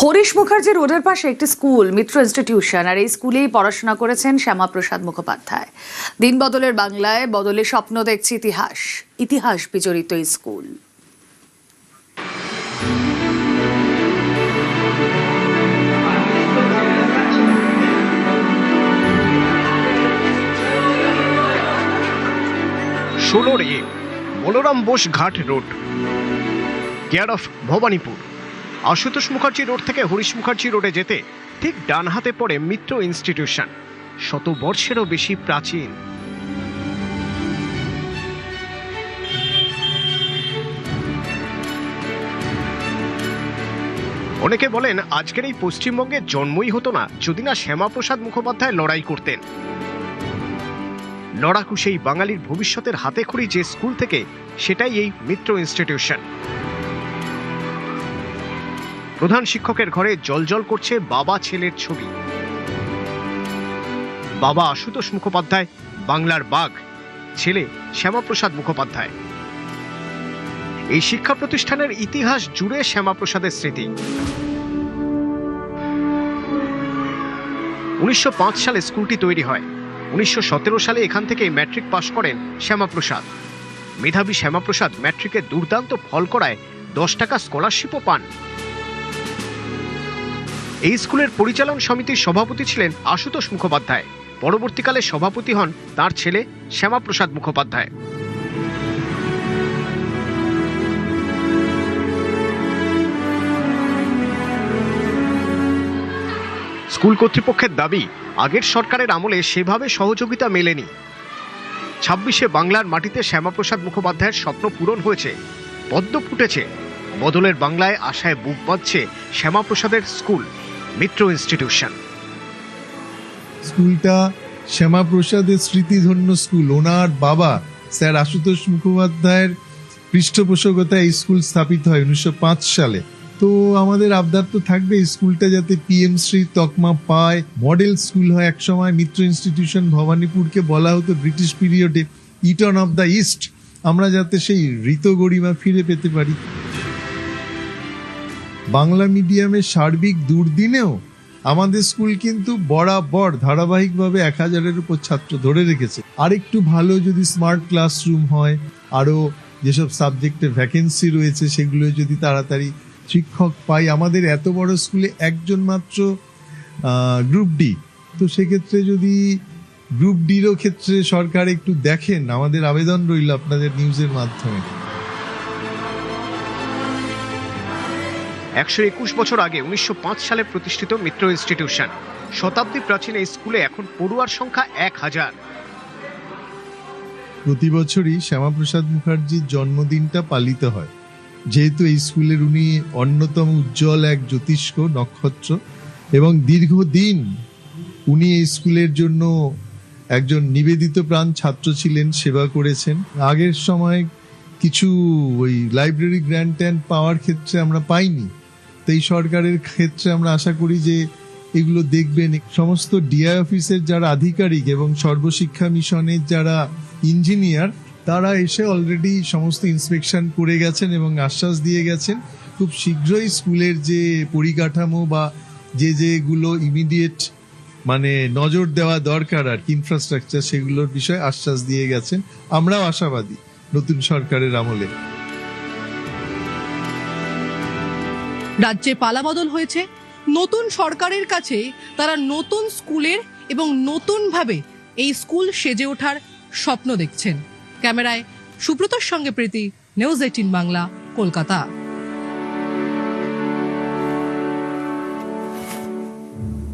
হরিশ মুখার্জি রোডের পাশে একটি স্কুল মিত্র ইনস্টিটিউশন, আর এই স্কুলেই পড়াশোনা করেছেন শ্যামাপ্রসাদ মুখোপাধ্যায়। দিন বদলের বাংলায় বদলে স্বপ্ন দেখছে ইতিহাস, ইতিহাস বিজড়িত এই স্কুল। ষোলোর Balaram Bose Ghat road, care of Bhowanipore. Ashutosh Mukherjee road থেকে হরিশ মুখার্জি রোডে যেতে ঠিক ডান হাতে পড়ে মিত্র ইনস্টিটিউশন, 100 বর্ষেরও বেশি প্রাচীন। অনেকে বলেন আজকের এই পশ্চিমবঙ্গের জন্মই হতো না যদি না শ্যামাপ্রসাদ মুখোপাধ্যায় লড়াই করতেন। লড়াকু সেই বাঙালির ভবিষ্যতের হাতেখড়ি যে স্কুল থেকে, সেটাই এই মিত্র ইনস্টিটিউশন। প্রধান শিক্ষকের ঘরে জ্বলজ্বল করছে বাবা ছেলের ছবি। বাবা আশুতোষ মুখোপাধ্যায়, বাংলার বাঘ; ছেলে শ্যামাপ্রসাদ মুখোপাধ্যায়। এই শিক্ষা প্রতিষ্ঠানের ইতিহাস জুড়ে শ্যামাপ্রসাদের স্মৃতি। 1905 সালে স্কুলটি তৈরি হয়। 1917 সালে এখান থেকে ম্যাট্রিক পাশ করেন শ্যামাপ্রসাদ। মেধাবী শ্যামাপ্রসাদ ম্যাট্রিকে দুর্দান্ত ফল করায় 10 টাকা স্কলারশিপও পান। এই স্কুলের পরিচালন সমিতির সভাপতি ছিলেন আশুতোষ মুখোপাধ্যায়। পরবর্তীকালে সভাপতি হন তার ছেলে শ্যামাপ্রসাদ মুখোপাধ্যায়। স্কুল কর্তৃপক্ষের দাবি, আগের সরকারের আমলে সেভাবে সহযোগিতা মেলেনি। 26শে বাংলার মাটিতে শ্যামাপ্রসাদ মুখোপাধ্যায়ের স্বপ্ন পূরণ হয়েছে, পদ্ম ফুটেছে। বদলের বাংলায় আশায় বুক বাঁধছে শ্যামাপ্রসাদের স্কুল মিত্র ইনস্টিটিউশন। স্কুলটা শ্যামাপ্রসাদের স্মৃতিধন্য স্কুল। ওনার বাবা স্যার আশুতোষ মুখোপাধ্যায়ের পৃষ্ঠপোষকতায় এই স্কুল স্থাপিত হয় 1905 সালে। তো আমাদের আবদার তো থাকবে এই স্কুলটা যাতে পিএমশ্রী তকমা পায়, মডেল স্কুল হয়। একসময় মিত্র ইনস্টিটিউশন ভবানীপুরকে বলা হতো ব্রিটিশ পিরিয়ডে ইটন অফ দ্য ইস্ট। আমরা যাতে সেই ঋত গরিমা ফিরে পেতে পারি। বাংলা মিডিয়ামের সার্বিক দুর্দিনেও আমাদের স্কুল কিন্তু বরাবর ধারাবাহিকভাবে 1000-এর উপর ছাত্র ধরে রেখেছে। আর একটু ভালো যদি স্মার্ট ক্লাসরুম হয়, আরো যেসব সাবজেক্টে ভ্যাকেন্সি রয়েছে সেগুলো যদি তাড়াতাড়ি শিক্ষক পাই। আমাদের এত বড় স্কুলে একজন মাত্র গ্রুপ ডি, তো সেক্ষেত্রে যদি গ্রুপ ডিরও ক্ষেত্রে সরকার একটু দেখেন, আমাদের আবেদন রইল আপনাদের নিউজের মাধ্যমে। 121 বছর আগে 1905 সালে প্রতিষ্ঠিত মিত্র ইনস্টিটিউশন। শতাব্দী প্রাচীন এই স্কুলে এখন পড়ুয়ার সংখ্যা 1000। প্রতি বছরই শ্যামাপ্রসাদ মুখার্জির জন্মদিনটা পালিত হয়, যেহেতু এই স্কুলের উনি অন্যতম উজ্জ্বল এক জ্যোতিষ্ক নক্ষত্র এবং দীর্ঘদিন উনি এই স্কুলের জন্য একজন নিবেদিত প্রাণ ছাত্র ছিলেন, সেবা করেছেন। আগের সময় কিছু ওই লাইব্রেরি গ্র্যান্ট ট্যান্ট পাওয়ার ক্ষেত্রে আমরা পাইনি, তো এই সরকারের ক্ষেত্রে আমরা আশা করি যে এগুলো দেখবেন। সমস্ত ডিআই অফিসের যারা আধিকারিক এবং সর্বশিক্ষা মিশনের যারা ইঞ্জিনিয়ার, তারা এসে অলরেডি সমস্ত ইন্সপেকশন করে গেছেন এবং আশ্বাস দিয়ে গেছেন খুব শীঘ্রই স্কুলের যে পরিকাঠামো বা যেগুলো ইমিডিয়েট মানে নজর দেওয়া দরকার আর কি ইনফ্রাস্ট্রাকচার, সেগুলোর বিষয়ে আশ্বাস দিয়ে গেছেন। আমরাও আশাবাদী নতুন সরকারের আমলে। রাজ্যে পালাবদল হয়েছে, নতুন সরকারের কাছে তারা নতুন স্কুলের এবং নতুনভাবে এই স্কুল সেজে ওঠার স্বপ্ন দেখছেন। ক্যামেরায় সুব্রতর সঙ্গে প্রীতি, নিউজ 18 বাংলা, কলকাতা।